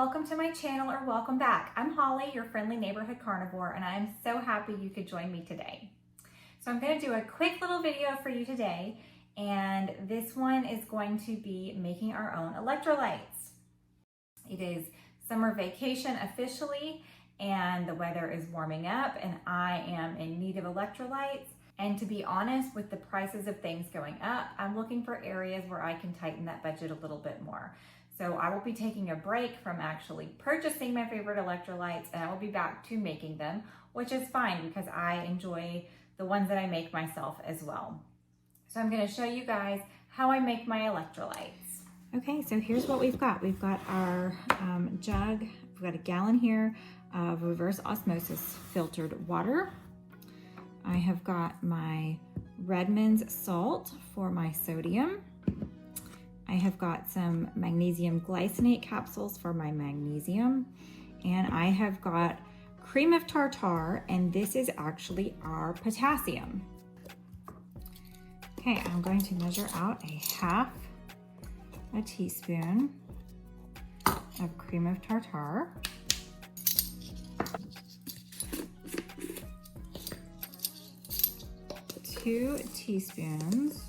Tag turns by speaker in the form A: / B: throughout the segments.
A: welcome to my channel or welcome back. I'm Holly, your friendly neighborhood carnivore, and I am so happy you could join me today. So I'm going to do a quick little video for you today, and this one is going to be making our own electrolytes. It is summer vacation officially, and the weather is warming up, and I am in need of electrolytes. And to be honest, with the prices of things going up, I'm looking for areas where I can tighten that budget a little bit more. So I will be taking a break from actually purchasing my favorite electrolytes, and I will be back to making them, which is fine because I enjoy the ones that I make myself as well. So I'm going to show you guys how I make my electrolytes. Okay, so here's what we've got. We've got our jug. We've got a gallon here of reverse osmosis filtered water. I have got my Redmond salt for my sodium. I have got some magnesium glycinate capsules for my magnesium. And I have got cream of tartar, and this is actually our potassium. Okay, I'm going to measure out a half a teaspoon of cream of tartar. Two teaspoons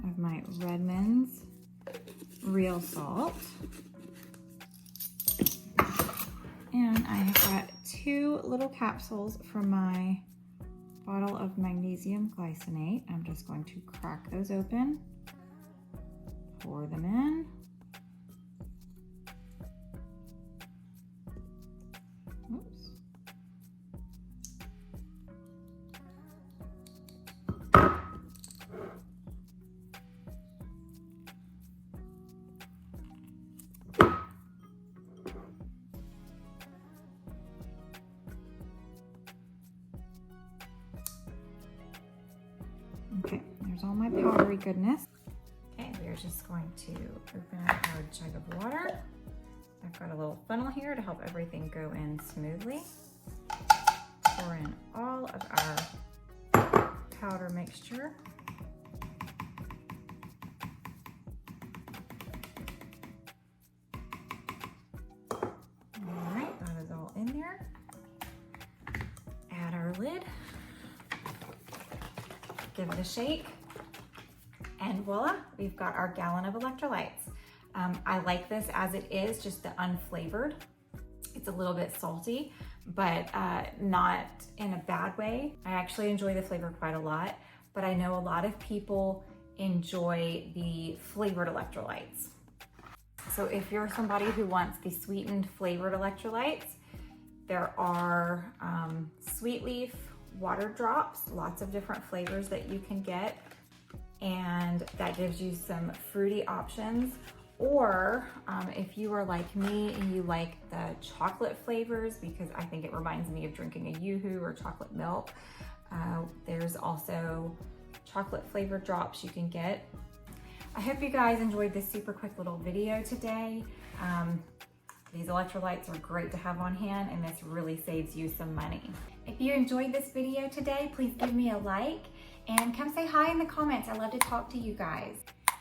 A: of my Redmond's real salt. And I have got 2 little capsules from my bottle of magnesium glycinate. I'm just going to crack those open, pour them in. Oops. Okay, there's all my powdery goodness. Okay, we're just going to open up our jug of water. I've got a little funnel here to help everything go in smoothly. Pour in all of our powder mixture. All right, that is all in there. Add our lid. Give it a shake. And voila, we've got our gallon of electrolytes. I like this as it is, just the unflavored. It's a little bit salty, but not in a bad way. I actually enjoy the flavor quite a lot, but I know a lot of people enjoy the flavored electrolytes. So if you're somebody who wants the sweetened flavored electrolytes, there are sweet leaf water drops, lots of different flavors that you can get, and that gives you some fruity options. Or if you are like me and you like the chocolate flavors, because I think it reminds me of drinking a Yoo-hoo or chocolate milk, there's also chocolate flavored drops you can get. I hope you guys enjoyed this super quick little video today. These electrolytes are great to have on hand, and this really saves you some money. If you enjoyed this video today, please give me a like and come say hi in the comments. I love to talk to you guys.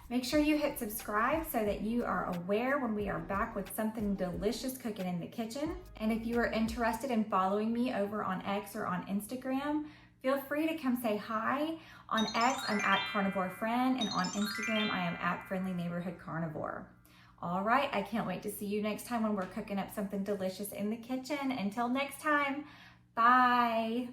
A: Make sure you hit subscribe so that you are aware when we are back with something delicious cooking in the kitchen. And if you are interested in following me over on X or on Instagram, feel free to come say hi. On X, I'm at Carnivore Friend, and on Instagram, I am at Friendly Neighborhood Carnivore. All right, I can't wait to see you next time when we're cooking up something delicious in the kitchen. Until next time, bye.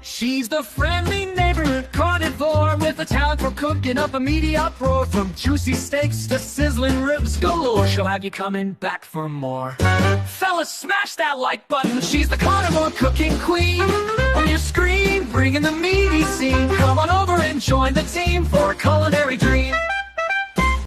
B: She's the friendly neighborhood carnivore with a talent for cooking up a meaty uproar. From juicy steaks to sizzling ribs galore, she'll have you coming back for more. Fellas, smash that like button. She's the carnivore cooking queen. On your screen, bringing the meaty scene. Come on over and join the team for a culinary dream.